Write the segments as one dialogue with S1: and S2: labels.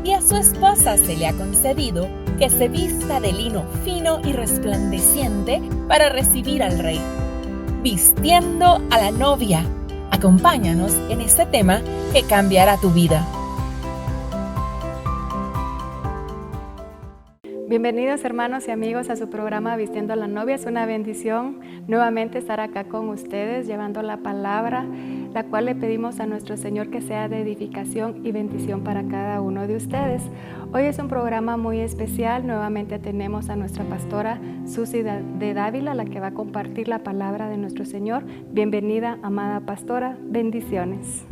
S1: y a su esposa se le ha concedido que se vista de lino fino y resplandeciente para recibir al rey, vistiendo a la novia. Acompáñanos en este tema que cambiará tu vida.
S2: Bienvenidos hermanos y amigos a su programa Vistiendo a la Novia. Es una bendición nuevamente estar acá con ustedes llevando la palabra, la cual le pedimos a nuestro Señor que sea de edificación y bendición para cada uno de ustedes. Hoy es un programa muy especial. Nuevamente tenemos a nuestra pastora Susi de Dávila, la que va a compartir la palabra de nuestro Señor. Bienvenida, amada pastora. Bendiciones.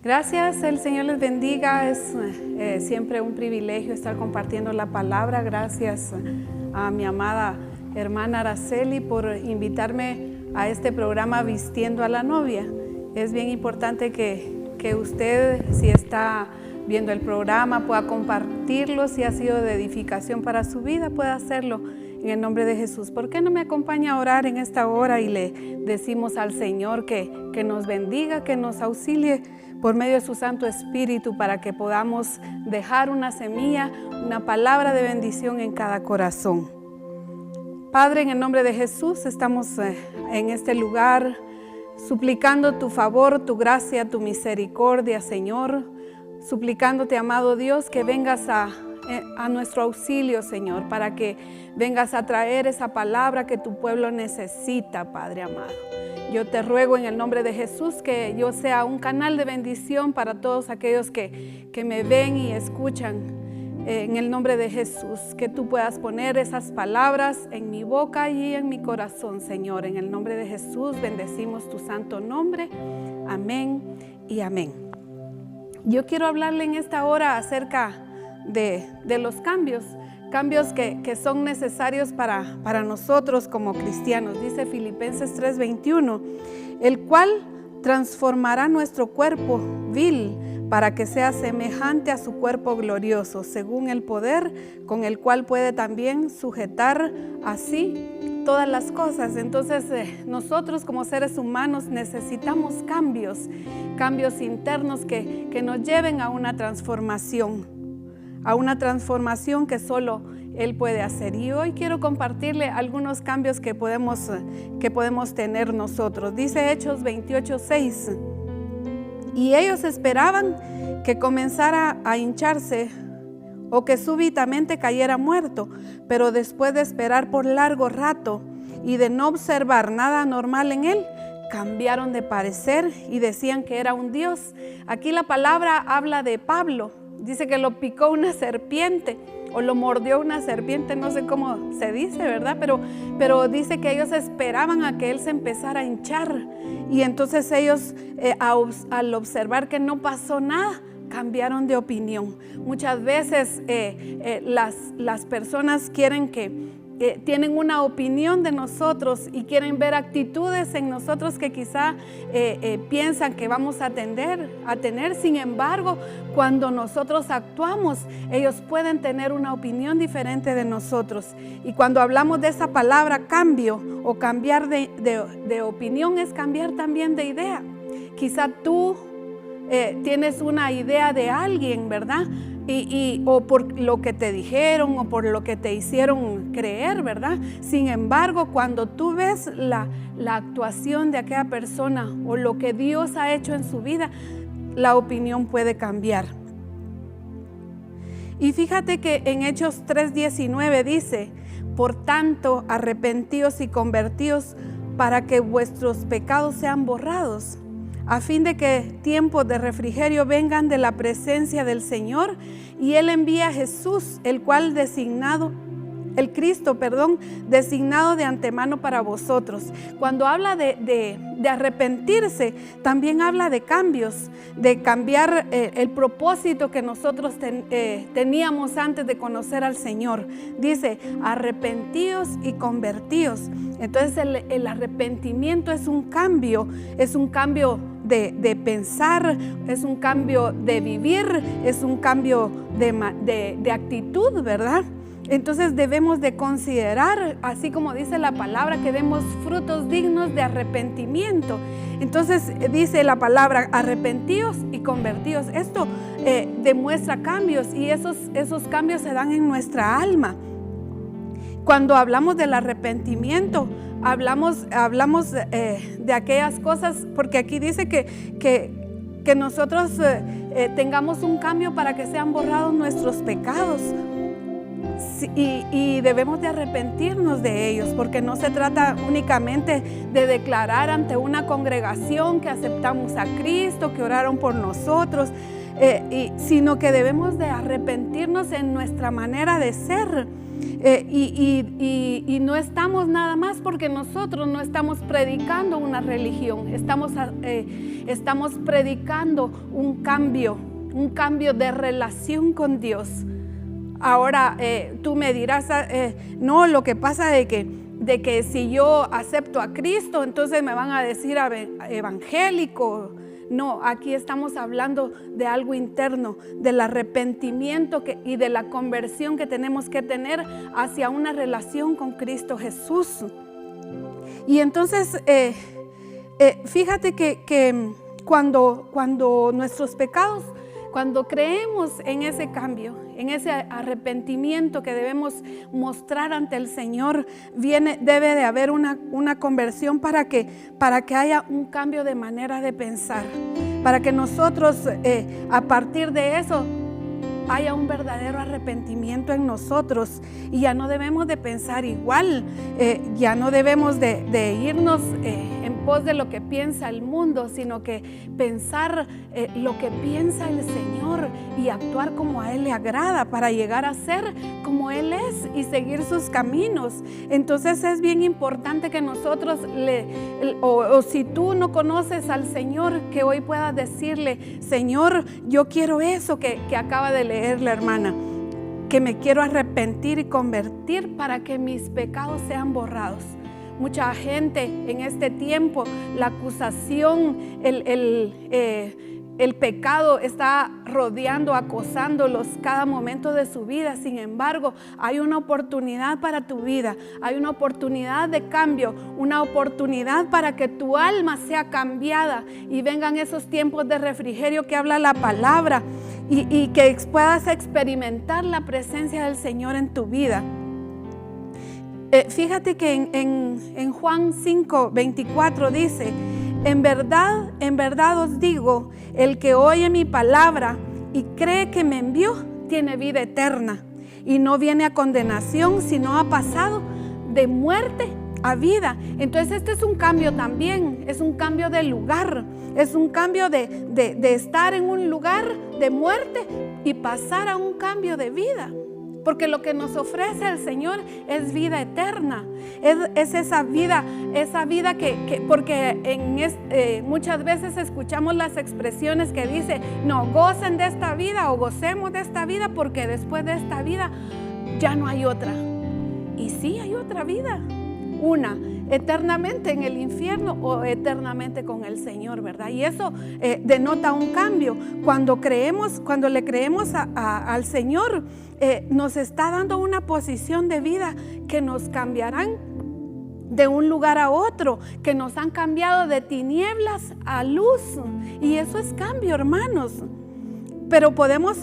S3: Gracias, el Señor les bendiga. Es siempre un privilegio estar compartiendo la palabra. Gracias a mi amada hermana Araceli por invitarme a este programa Vistiendo a la Novia. Es bien importante que usted, si está viendo el programa, pueda compartirlo. Si ha sido de edificación para su vida, pueda hacerlo en el nombre de Jesús. ¿Por qué no me acompaña a orar en esta hora y le decimos al Señor que nos bendiga, que nos auxilie por medio de su Santo Espíritu para que podamos dejar una semilla, una palabra de bendición en cada corazón? Padre, en el nombre de Jesús estamos en este lugar suplicando tu favor, tu gracia, tu misericordia, Señor, suplicándote, amado Dios, que vengas a nuestro auxilio, Señor, para que vengas a traer esa palabra que tu pueblo necesita, Padre amado. Yo te ruego en el nombre de Jesús que yo sea un canal de bendición para todos aquellos que me ven y escuchan. En el nombre de Jesús, que tú puedas poner esas palabras en mi boca y en mi corazón, Señor. En el nombre de Jesús bendecimos tu santo nombre. Amén y amén. Yo quiero hablarle en esta hora acerca de los cambios que son necesarios para nosotros como cristianos. Dice Filipenses 3:21, el cual transformará nuestro cuerpo vil para que sea semejante a su cuerpo glorioso, según el poder con el cual puede también sujetar así todas las cosas. Entonces nosotros como seres humanos necesitamos cambios internos que nos lleven a una transformación que solo Él puede hacer. Y hoy quiero compartirle algunos cambios que podemos tener nosotros. Dice Hechos 28:6, y ellos esperaban que comenzara a hincharse o que súbitamente cayera muerto, pero después de esperar por largo rato y de no observar nada anormal en él, cambiaron de parecer y decían que era un dios. Aquí la palabra habla de Pablo. Dice que lo picó una serpiente o lo mordió una serpiente, no sé cómo se dice, ¿verdad? Pero dice que ellos esperaban a que él se empezara a hinchar. Y entonces ellos, al observar que no pasó nada, cambiaron de opinión. Muchas veces las personas tienen una opinión de nosotros y quieren ver actitudes en nosotros que quizá piensan que vamos a tener. Sin embargo, cuando nosotros actuamos, ellos pueden tener una opinión diferente de nosotros. Y cuando hablamos de esa palabra cambio o cambiar de opinión, es cambiar también de idea. Quizá tú tienes una idea de alguien, ¿verdad? O por lo que te dijeron o por lo que te hicieron creer, ¿verdad? Sin embargo, cuando tú ves la actuación de aquella persona o lo que Dios ha hecho en su vida, la opinión puede cambiar. Y fíjate que en Hechos 3:19 dice, por tanto, arrepentíos y convertíos para que vuestros pecados sean borrados, a fin de que tiempos de refrigerio vengan de la presencia del Señor, y Él envía a Jesús, el Cristo, designado de antemano para vosotros. Cuando habla de arrepentirse, también habla de cambios, de cambiar el propósito que nosotros teníamos antes de conocer al Señor. Dice, arrepentíos y convertíos. Entonces el arrepentimiento es un cambio de pensar, es un cambio de vivir, es un cambio de actitud, ¿verdad? Entonces debemos de considerar, así como dice la palabra, que demos frutos dignos de arrepentimiento. Entonces dice la palabra, arrepentíos y convertíos. Esto demuestra cambios, y esos cambios se dan en nuestra alma. Cuando hablamos del arrepentimiento, hablamos de aquellas cosas, porque aquí dice que nosotros tengamos un cambio para que sean borrados nuestros pecados. Y debemos de arrepentirnos de ellos, porque no se trata únicamente de declarar ante una congregación que aceptamos a Cristo, que oraron por nosotros, sino que debemos de arrepentirnos en nuestra manera de ser. Y no estamos nada más porque nosotros no estamos predicando una religión, estamos predicando un cambio de relación con Dios. Ahora tú me dirás, no, lo que pasa de que si yo acepto a Cristo, entonces me van a decir evangélico. No, aquí estamos hablando de algo interno, del arrepentimiento y de la conversión que tenemos que tener hacia una relación con Cristo Jesús. Y entonces, fíjate que cuando nuestros pecados, cuando creemos en ese cambio, en ese arrepentimiento que debemos mostrar ante el Señor, debe de haber una conversión para que haya un cambio de manera de pensar, para que nosotros a partir de eso haya un verdadero arrepentimiento en nosotros, y ya no debemos de pensar igual, ya no debemos de irnos en pos de lo que piensa el mundo, sino que pensar lo que piensa el Señor y actuar como a Él le agrada, para llegar a ser como Él es y seguir sus caminos. Entonces es bien importante que nosotros o si tú no conoces al Señor, que hoy puedas decirle: Señor, yo quiero eso que acaba de leer la hermana, que me quiero arrepentir y convertir para que mis pecados sean borrados. Mucha gente en este tiempo, la acusación, el pecado está rodeando, acosándolos cada momento de su vida. Sin embargo, hay una oportunidad para tu vida, hay una oportunidad de cambio, una oportunidad para que tu alma sea cambiada y vengan esos tiempos de refrigerio que habla la palabra, y que puedas experimentar la presencia del Señor en tu vida. Fíjate que en Juan 5:24 dice: en verdad os digo, el que oye mi palabra y cree que me envió, tiene vida eterna, y no viene a condenación, sino ha pasado de muerte a vida. Entonces este es un cambio también, es un cambio de lugar, es un cambio de estar en un lugar de muerte y pasar a un cambio de vida. Porque lo que nos ofrece el Señor es vida eterna, es esa vida que porque muchas veces escuchamos las expresiones que dice: no, gocen de esta vida o gocemos de esta vida, porque después de esta vida ya no hay otra. Y sí hay otra vida, una eternamente en el infierno o eternamente con el Señor, ¿verdad? Y eso denota un cambio. Cuando le creemos al Señor, nos está dando una posición de vida que nos cambiarán de un lugar a otro, que nos han cambiado de tinieblas a luz, y eso es cambio, hermanos. Pero podemos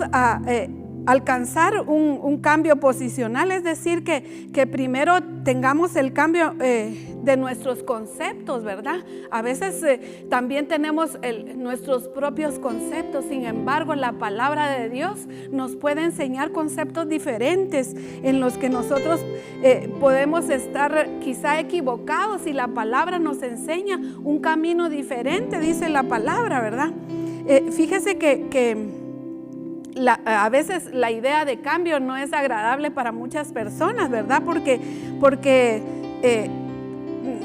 S3: alcanzar un cambio posicional, es decir, que primero tengamos el cambio de nuestros conceptos, ¿verdad? A veces también tenemos nuestros propios conceptos. Sin embargo, la palabra de Dios nos puede enseñar conceptos diferentes en los que nosotros podemos estar quizá equivocados, y la palabra nos enseña un camino diferente, dice la palabra, ¿verdad? Fíjese que a veces la idea de cambio no es agradable para muchas personas, ¿verdad? Porque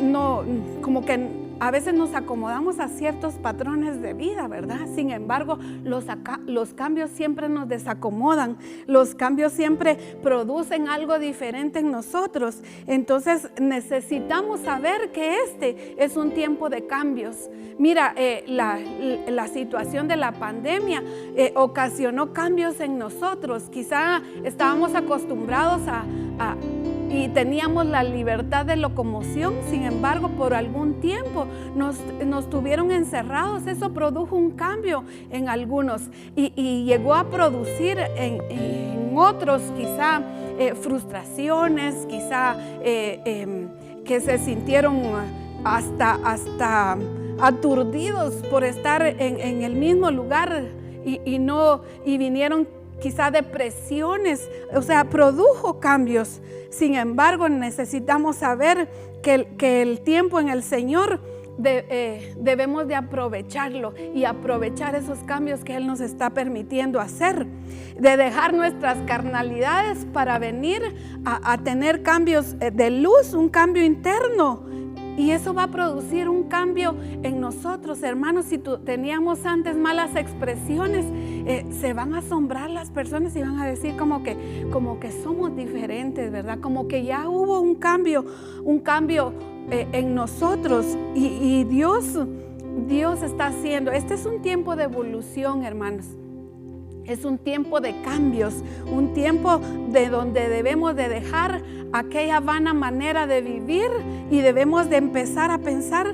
S3: no, como que a veces nos acomodamos a ciertos patrones de vida, ¿verdad? Sin embargo, los cambios siempre nos desacomodan. Los cambios siempre producen algo diferente en nosotros. Entonces necesitamos saber que este es un tiempo de cambios. Mira, la situación de la pandemia ocasionó cambios en nosotros. Quizá estábamos acostumbrados y teníamos la libertad de locomoción. Sin embargo, por algún tiempo nos tuvieron encerrados. Eso produjo un cambio en algunos y llegó a producir en otros quizá frustraciones, quizá que se sintieron hasta aturdidos por estar en el mismo lugar y vinieron quizá depresiones, o sea, produjo cambios. Sin embargo, necesitamos saber que el tiempo en el Señor debemos de aprovecharlo y aprovechar esos cambios que Él nos está permitiendo hacer, de dejar nuestras carnalidades para venir a tener cambios de luz, un cambio interno. Y eso va a producir un cambio en nosotros, hermanos. Si teníamos antes malas expresiones, se van a asombrar las personas y van a decir como que somos diferentes, ¿verdad? Como que ya hubo un cambio en nosotros. Y Dios está haciendo. Este es un tiempo de evolución, hermanos. Es un tiempo de cambios, un tiempo de donde debemos de dejar aquella vana manera de vivir y debemos de empezar a pensar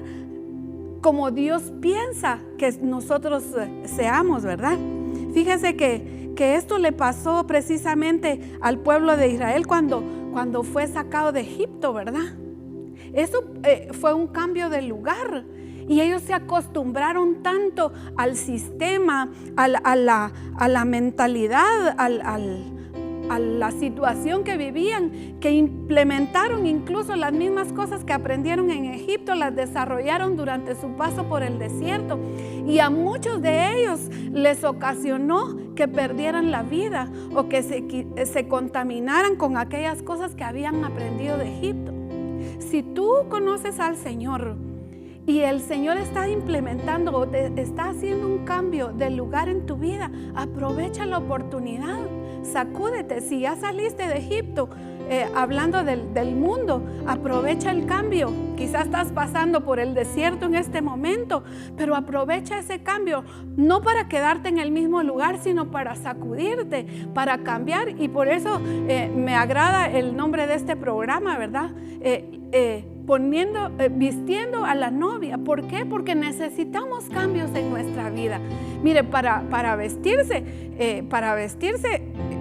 S3: como Dios piensa que nosotros seamos, ¿verdad? Fíjese que esto le pasó precisamente al pueblo de Israel cuando fue sacado de Egipto, ¿verdad? Eso fue un cambio de lugar. Y ellos se acostumbraron tanto al sistema, a la mentalidad, a la situación que vivían, que implementaron incluso las mismas cosas que aprendieron en Egipto, las desarrollaron durante su paso por el desierto. Y a muchos de ellos les ocasionó que perdieran la vida o que se contaminaran con aquellas cosas que habían aprendido de Egipto. Si tú conoces al Señor, y el Señor está implementando o te está haciendo un cambio de lugar en tu vida, aprovecha la oportunidad, sacúdete. Si ya saliste de Egipto, hablando del mundo, aprovecha el cambio. Quizás estás pasando por el desierto en este momento, pero aprovecha ese cambio, no para quedarte en el mismo lugar, sino para sacudirte, para cambiar. Y por eso me agrada el nombre de este programa, ¿verdad? Vistiendo a la novia. ¿Por qué? Porque necesitamos cambios en nuestra vida. Mire, para vestirse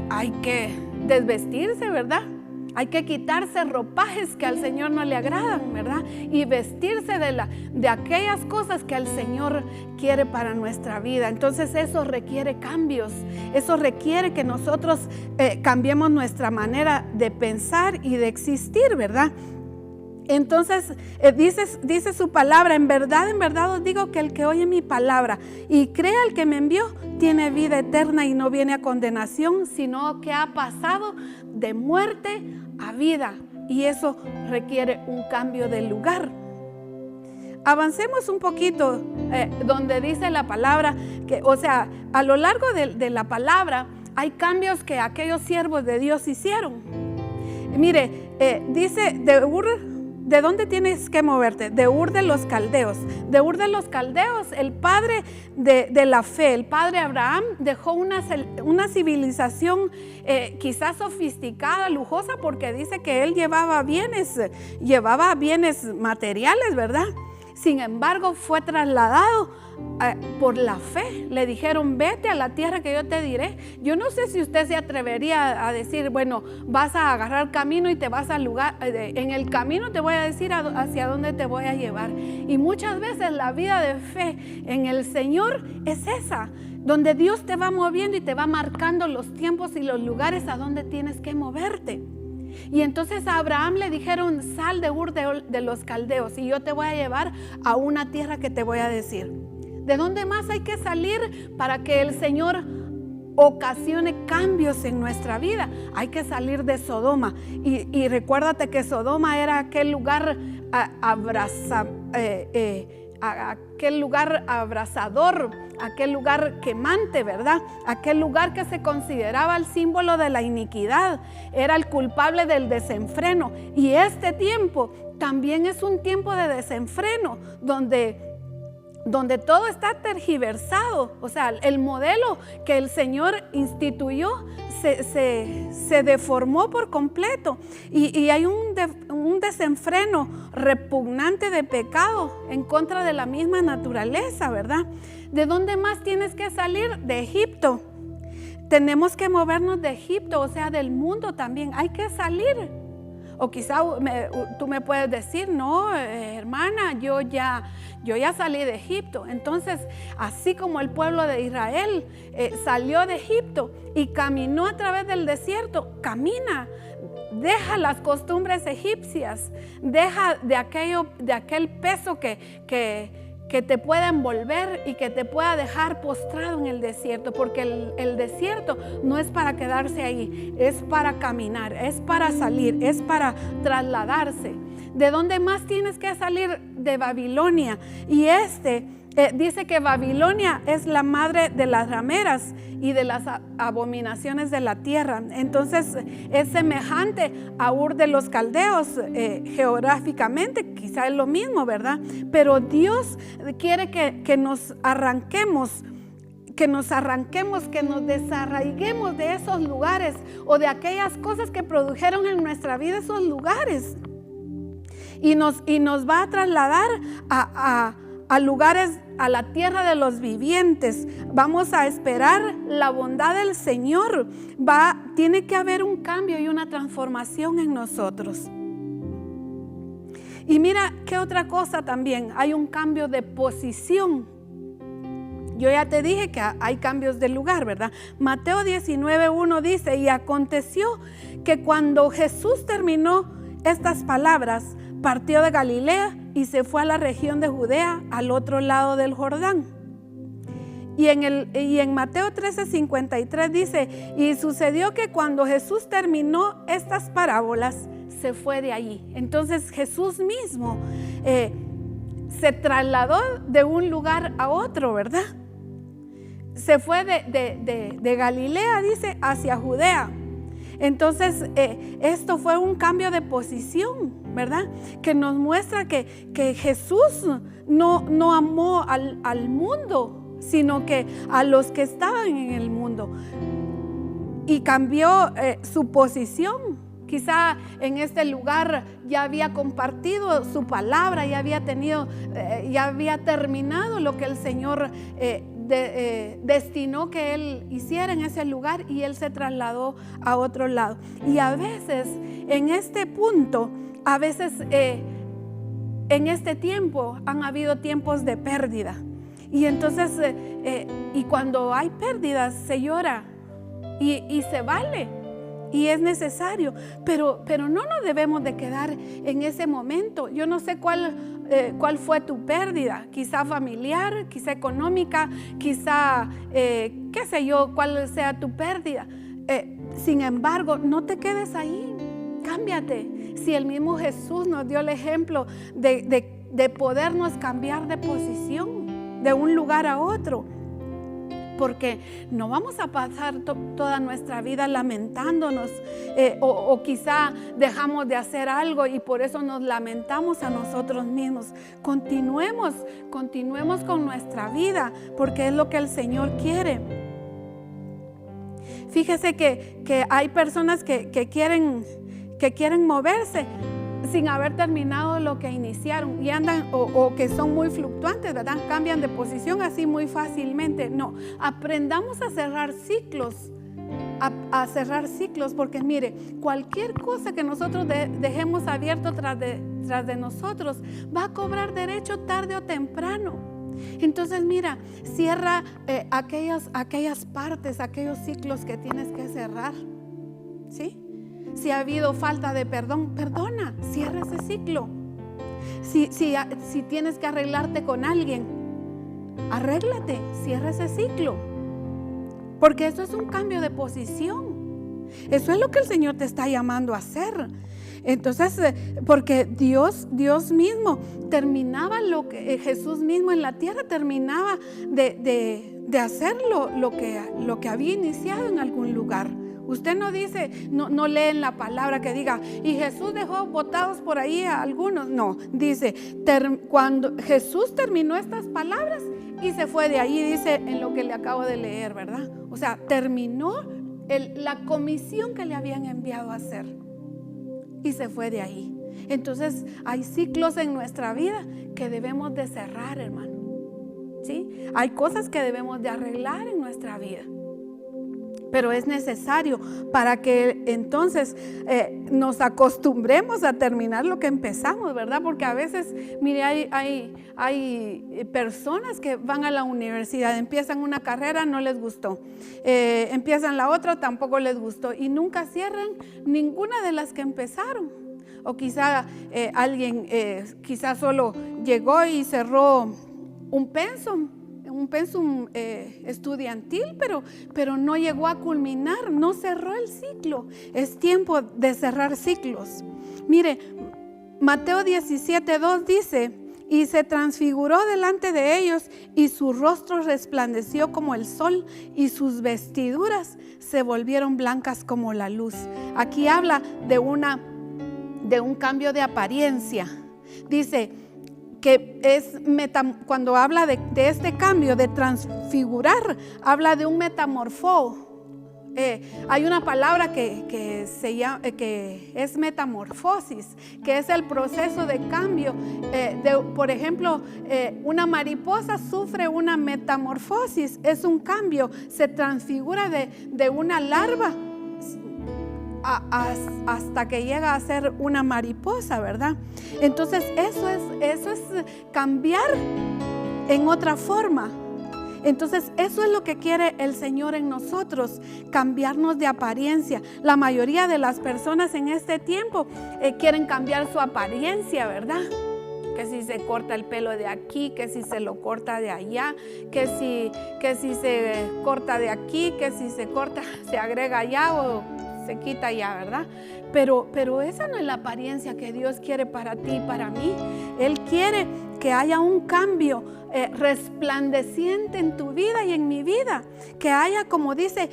S3: hay que desvestirse, ¿verdad? Hay que quitarse ropajes que al Señor no le agradan, ¿verdad? Y vestirse de aquellas cosas que el Señor quiere para nuestra vida. Entonces eso requiere cambios. Eso requiere que nosotros cambiemos nuestra manera de pensar y de existir, ¿verdad? Entonces dice su palabra: en verdad os digo que el que oye mi palabra y cree al que me envió tiene vida eterna y no viene a condenación, sino que ha pasado de muerte a vida. Y eso requiere un cambio de lugar. Avancemos un poquito donde dice la palabra que, o sea, a lo largo de la palabra hay cambios que aquellos siervos de Dios hicieron. Mire, dice ¿de dónde tienes que moverte? De Ur de los Caldeos. De Ur de los Caldeos, el padre de la fe, el padre Abraham, dejó una civilización quizás sofisticada, lujosa, porque dice que él llevaba bienes materiales, ¿verdad? Sin embargo, fue trasladado por la fe. Le dijeron: vete a la tierra que yo te diré. Yo no sé si usted se atrevería a decir: bueno, vas a agarrar camino y te vas al lugar, en el camino te voy a decir hacia dónde te voy a llevar. Y muchas veces la vida de fe en el Señor es esa, donde Dios te va moviendo y te va marcando los tiempos y los lugares a donde tienes que moverte. Y entonces a Abraham le dijeron: sal de Ur de los Caldeos y yo te voy a llevar a una tierra que te voy a decir. ¿De dónde más hay que salir para que el Señor ocasione cambios en nuestra vida? Hay que salir de Sodoma. Y recuérdate que Sodoma era aquel lugar a aquel lugar abrasador, aquel lugar quemante, ¿verdad? Aquel lugar que se consideraba el símbolo de la iniquidad, era el culpable del desenfreno. Y este tiempo también es un tiempo de desenfreno, donde todo está tergiversado. O sea, el modelo que el Señor instituyó se deformó por completo, y hay un desenfreno repugnante de pecado en contra de la misma naturaleza, ¿verdad? ¿De dónde más tienes que salir? De Egipto. Tenemos que movernos de Egipto, o sea, del mundo también. Hay que salir. O quizá tú me puedes decir, no, hermana, yo ya salí de Egipto. Entonces, así como el pueblo de Israel salió de Egipto y caminó a través del desierto, camina, deja las costumbres egipcias, deja de aquel peso que te pueda envolver y que te pueda dejar postrado en el desierto, porque el desierto no es para quedarse ahí, es para caminar, es para salir, es para trasladarse. ¿De dónde más tienes que salir? De Babilonia. Y dice que Babilonia es la madre de las rameras y de las abominaciones de la tierra. Entonces es semejante a Ur de los Caldeos geográficamente, quizá es lo mismo, ¿verdad? Pero Dios quiere que nos arranquemos, que nos desarraiguemos de esos lugares o de aquellas cosas que produjeron en nuestra vida esos lugares. Y nos va a trasladar a lugares, a la tierra de los vivientes. Vamos a esperar la bondad del Señor. Tiene que haber un cambio y una transformación en nosotros. Y mira, ¿qué otra cosa también? Hay un cambio de posición. Yo ya te dije que hay cambios de lugar, ¿verdad? Mateo 19:1 dice: y aconteció que cuando Jesús terminó estas palabras, partió de Galilea y se fue a la región de Judea, al otro lado del Jordán. Y en Mateo 13:53 dice: y sucedió que cuando Jesús terminó estas parábolas, se fue de allí. Entonces Jesús mismo se trasladó de un lugar a otro, ¿verdad? Se fue de Galilea, dice, hacia Judea. Entonces esto fue un cambio de posición, ¿verdad? Que nos muestra que Jesús no amó al mundo, sino que a los que estaban en el mundo, y cambió su posición. Quizá en este lugar ya había compartido su palabra, ya había terminado lo que el Señor destinó que Él hiciera en ese lugar, y Él se trasladó a otro lado. Y a veces en este punto, en este tiempo han habido tiempos de pérdida, y entonces y cuando hay pérdidas se llora y se vale y es necesario, pero no nos debemos de quedar en ese momento. Yo no sé cuál fue tu pérdida, quizá familiar, quizá económica, quizá qué sé yo, cuál sea tu pérdida. Sin embargo, no te quedes ahí, cámbiate. Si el mismo Jesús nos dio el ejemplo de podernos cambiar de posición, de un lugar a otro, porque no vamos a pasar toda nuestra vida lamentándonos, o quizá dejamos de hacer algo y por eso nos lamentamos a nosotros mismos. Continuemos con nuestra vida, porque es lo que el Señor quiere. Fíjese que hay personas que quieren moverse sin haber terminado lo que iniciaron, y andan o que son muy fluctuantes, ¿verdad? Cambian de posición así muy fácilmente. No, aprendamos a cerrar ciclos, porque mire, cualquier cosa que nosotros dejemos abierto tras de nosotros va a cobrar derecho tarde o temprano. Entonces mira, cierra aquellas partes, aquellos ciclos que tienes que cerrar, ¿sí? Si ha habido falta de perdón, perdona, cierra ese ciclo. Si tienes que arreglarte con alguien, arréglate, cierra ese ciclo. Porque eso es un cambio de posición. Eso es lo que el Señor te está llamando a hacer. Entonces, porque Dios mismo terminaba Jesús mismo en la tierra terminaba de hacer lo que había iniciado en algún lugar. Usted no dice, no lee en la palabra que diga, y Jesús dejó botados por ahí a algunos. No, dice, cuando Jesús terminó estas palabras y se fue de ahí, dice en lo que le acabo de leer, ¿verdad? O sea, terminó la comisión que le habían enviado a hacer y se fue de ahí. Entonces hay ciclos en nuestra vida que debemos de cerrar, hermano, ¿sí? Hay cosas que debemos de arreglar en nuestra vida, pero es necesario para que entonces nos acostumbremos a terminar lo que empezamos, ¿verdad? Porque a veces, mire, hay personas que van a la universidad, empiezan una carrera, no les gustó, empiezan la otra, tampoco les gustó, y nunca cierran ninguna de las que empezaron. O quizá alguien quizá solo llegó y cerró un pensum estudiantil, pero no llegó a culminar, no cerró el ciclo. Es tiempo de cerrar ciclos. Mire, Mateo 17:2 dice, y se transfiguró delante de ellos, y su rostro resplandeció como el sol, y sus vestiduras se volvieron blancas como la luz. Aquí habla de un cambio de apariencia. Dice que cuando habla de este cambio, de transfigurar, habla de un metamorfó. Hay una palabra que es metamorfosis, que es el proceso de cambio. Por ejemplo, una mariposa sufre una metamorfosis, es un cambio, se transfigura de una larva hasta que llega a ser una mariposa, ¿verdad? Entonces eso es cambiar en otra forma. Entonces eso es lo que quiere el Señor en nosotros, cambiarnos de apariencia. La mayoría de las personas en este tiempo quieren cambiar su apariencia, ¿verdad? Que si se corta el pelo de aquí, que si se lo corta de allá, que si se corta de aquí, que si se corta, se agrega allá o se quita ya, ¿verdad? Pero esa no es la apariencia que Dios quiere para ti y para mí. Él quiere que haya un cambio resplandeciente en tu vida y en mi vida. Que haya, como dice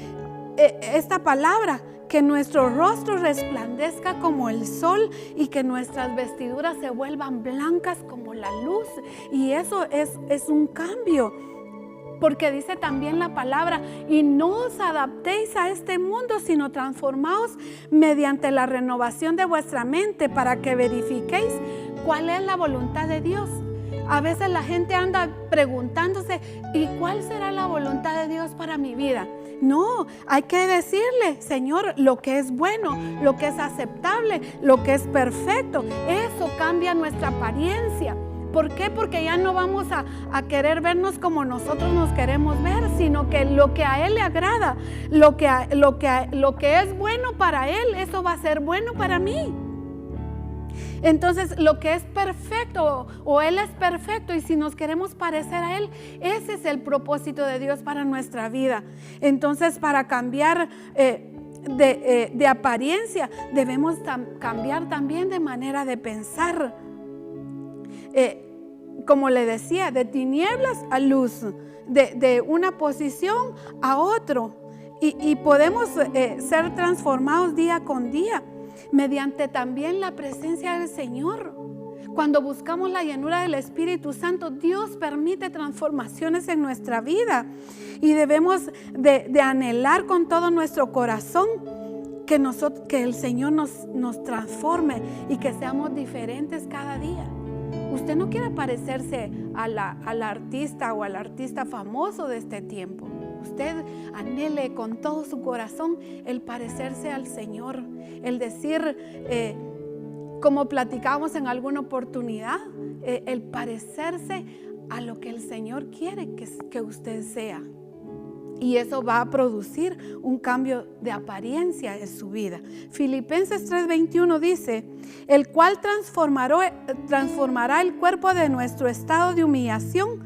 S3: esta palabra, que nuestro rostro resplandezca como el sol y que nuestras vestiduras se vuelvan blancas como la luz. Y eso es un cambio. Porque dice también la palabra, y no os adaptéis a este mundo, sino transformaos mediante la renovación de vuestra mente, para que verifiquéis cuál es la voluntad de Dios. A veces la gente anda preguntándose, ¿y cuál será la voluntad de Dios para mi vida? No, hay que decirle, Señor, lo que es bueno, lo que es aceptable, lo que es perfecto. Eso cambia nuestra apariencia. ¿Por qué? Porque ya no vamos a querer vernos como nosotros nos queremos ver, sino que lo que a Él le agrada, lo que es bueno para Él, eso va a ser bueno para mí. Entonces, lo que es perfecto, o Él es perfecto, y si nos queremos parecer a Él, ese es el propósito de Dios para nuestra vida. Entonces, para cambiar de apariencia, debemos cambiar también de manera de pensar. Como le decía, de tinieblas a luz, de una posición a otro, y podemos ser transformados día con día mediante también la presencia del Señor. Cuando buscamos la llenura del Espíritu Santo, Dios permite transformaciones en nuestra vida, y debemos de anhelar con todo nuestro corazón que el Señor nos transforme y que seamos diferentes cada día. Usted no quiere parecerse a la artista o al artista famoso de este tiempo. Usted anhele con todo su corazón el parecerse al Señor, el decir, como platicamos en alguna oportunidad, el parecerse a lo que el Señor quiere que usted sea. Y eso va a producir un cambio de apariencia en su vida. Filipenses 3:21 dice, el cual transformará el cuerpo de nuestro estado de humillación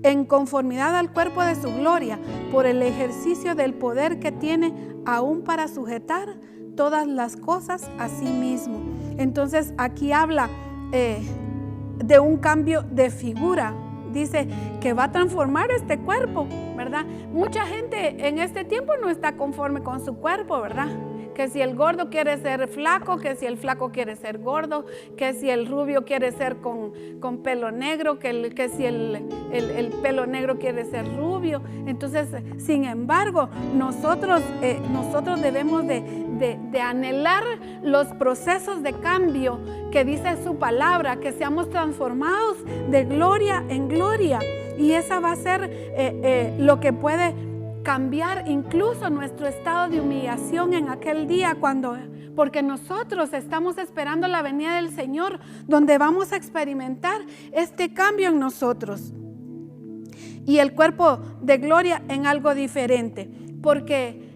S3: en conformidad al cuerpo de su gloria, por el ejercicio del poder que tiene aún para sujetar todas las cosas a sí mismo. Entonces aquí habla de un cambio de figura. Dice que va a transformar este cuerpo, ¿verdad? Mucha gente en este tiempo no está conforme con su cuerpo, ¿verdad? Que si el gordo quiere ser flaco, que si el flaco quiere ser gordo, que si el rubio quiere ser con pelo negro, que si el pelo negro quiere ser rubio. Entonces, sin embargo, nosotros debemos de anhelar los procesos de cambio que dice su palabra, que seamos transformados de gloria en gloria. Y esa va a ser lo que puede cambiar incluso nuestro estado de humillación en aquel día, porque nosotros estamos esperando la venida del Señor, donde vamos a experimentar este cambio en nosotros y el cuerpo de gloria en algo diferente. Porque,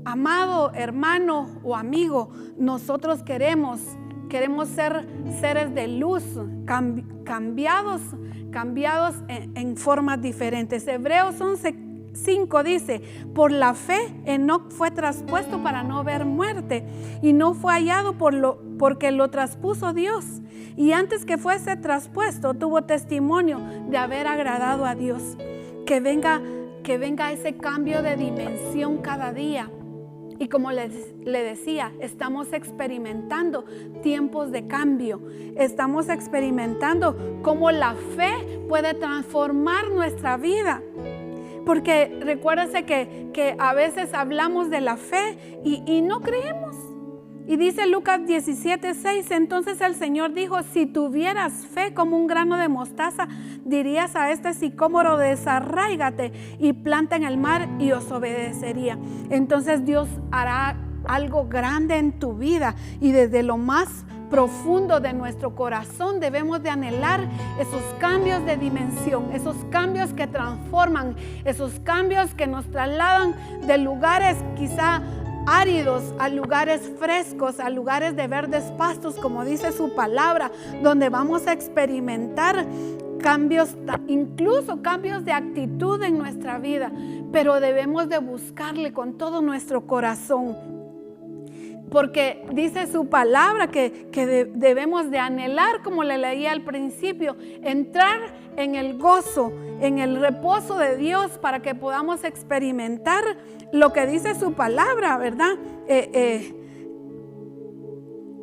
S3: amado hermano o amigo, nosotros queremos ser seres de luz, cambiados en formas diferentes. Hebreos 11:5 dice: por la fe Enoc fue traspuesto para no ver muerte, y no fue hallado porque lo traspuso Dios, y antes que fuese traspuesto tuvo testimonio de haber agradado a Dios. Que venga ese cambio de dimensión cada día. Y como le decía, estamos experimentando tiempos de cambio. Estamos experimentando cómo la fe puede transformar nuestra vida. Porque recuérdese que a veces hablamos de la fe y no creemos. Y dice Lucas 17:6, entonces el Señor dijo: si tuvieras fe como un grano de mostaza, dirías a este sicómoro: desarráigate y planta en el mar, y os obedecería. Entonces Dios hará algo grande en tu vida, y desde lo más profundo de nuestro corazón debemos de anhelar esos cambios de dimensión, esos cambios que transforman, esos cambios que nos trasladan de lugares quizá áridos a lugares frescos, a lugares de verdes pastos, como dice su palabra, donde vamos a experimentar cambios, incluso cambios de actitud en nuestra vida, pero debemos de buscarle con todo nuestro corazón. Porque dice su palabra que debemos de anhelar, como le leía al principio, entrar en el gozo, en el reposo de Dios, para que podamos experimentar lo que dice su palabra, ¿verdad?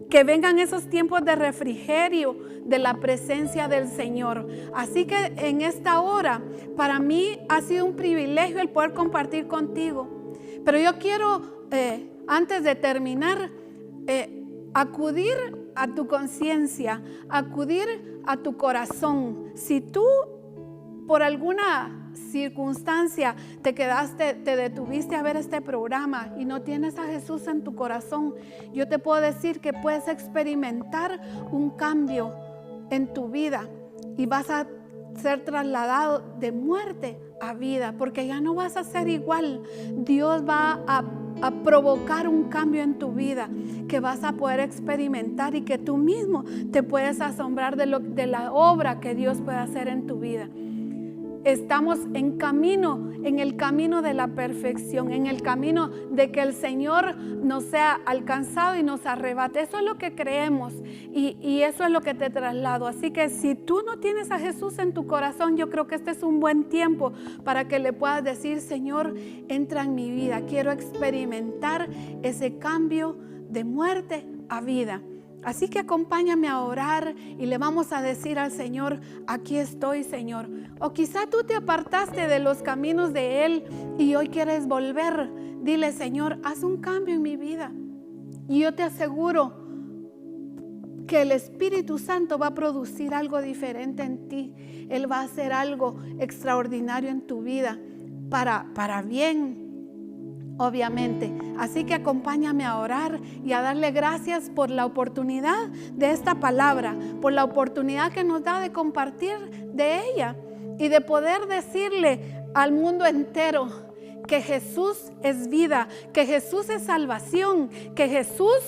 S3: Que vengan esos tiempos de refrigerio de la presencia del Señor. Así que en esta hora, para mí ha sido un privilegio el poder compartir contigo. Pero yo quiero, antes de terminar, acudir a tu conciencia, acudir a tu corazón. Si tú por alguna circunstancia te detuviste a ver este programa y no tienes a Jesús en tu corazón, yo te puedo decir que puedes experimentar un cambio en tu vida y vas a ser trasladado de muerte a vida, porque ya no vas a ser igual. Dios va a provocar un cambio en tu vida que vas a poder experimentar, y que tú mismo te puedes asombrar de la obra que Dios puede hacer en tu vida. Estamos en el camino de la perfección, en el camino de que el Señor nos sea alcanzado y nos arrebate. Eso es lo que creemos, y eso es lo que te traslado. Así que si tú no tienes a Jesús en tu corazón, yo creo que este es un buen tiempo para que le puedas decir: Señor, entra en mi vida, quiero experimentar ese cambio de muerte a vida. Así que acompáñame a orar y le vamos a decir al Señor: aquí estoy, Señor. O quizá tú te apartaste de los caminos de Él y hoy quieres volver. Dile: Señor, haz un cambio en mi vida. Y yo te aseguro que el Espíritu Santo va a producir algo diferente en ti. Él va a hacer algo extraordinario en tu vida para bien, obviamente. Así que acompáñame a orar y a darle gracias por la oportunidad de esta palabra, por la oportunidad que nos da de compartir de ella y de poder decirle al mundo entero que Jesús es vida, que Jesús es salvación, que Jesús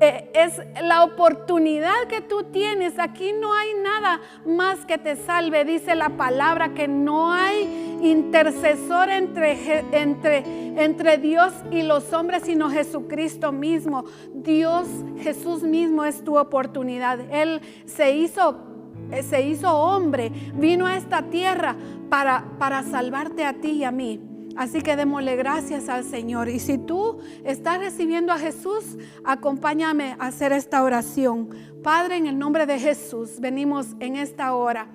S3: es la oportunidad que tú tienes. Aquí no hay nada más que te salve. Dice la palabra que no hay intercesor entre Dios y los hombres, sino Jesucristo mismo. Dios, Jesús mismo es tu oportunidad. Él se hizo hombre, vino a esta tierra para salvarte a ti y a mí. Así que démosle gracias al Señor. Y si tú estás recibiendo a Jesús, acompáñame a hacer esta oración. Padre, en el nombre de Jesús, venimos en esta hora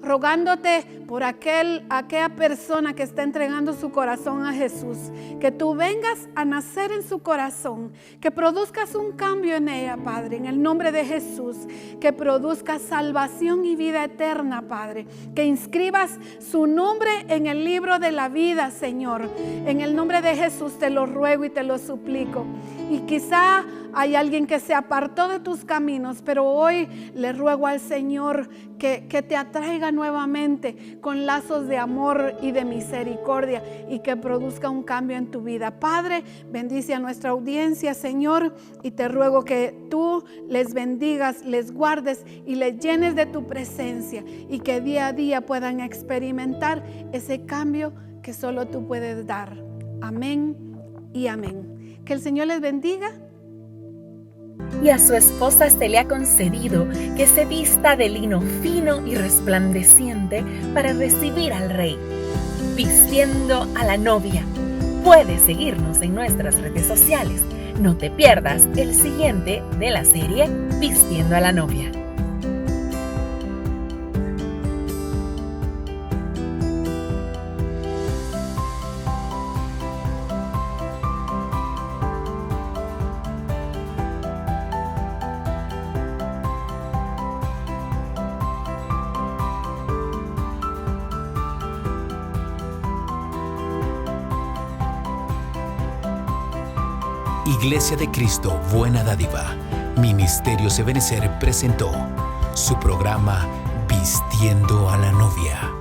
S3: rogándote por aquella persona que está entregando su corazón a Jesús, que tú vengas a nacer en su corazón, que produzcas un cambio en ella, Padre, en el nombre de Jesús, que produzcas salvación y vida eterna, Padre, que inscribas su nombre en el libro de la vida, Señor. En el nombre de Jesús te lo ruego y te lo suplico. Y quizá hay alguien que se apartó de tus caminos, pero hoy le ruego al Señor que te atraiga nuevamente con lazos de amor y de misericordia y que produzca un cambio en tu vida. Padre, bendice a nuestra audiencia, Señor, y te ruego que tú les bendigas, les guardes y les llenes de tu presencia y que día a día puedan experimentar ese cambio que solo tú puedes dar. Amén y amén. Que el Señor les bendiga.
S1: Y a su esposa se le ha concedido que se vista de lino fino y resplandeciente para recibir al Rey, vistiendo a la novia. Puedes seguirnos en nuestras redes sociales. No te pierdas el siguiente de la serie Vistiendo a la novia.
S4: Iglesia de Cristo, Buena Dádiva, Ministerios Ebenecer presentó su programa Vistiendo a la Novia.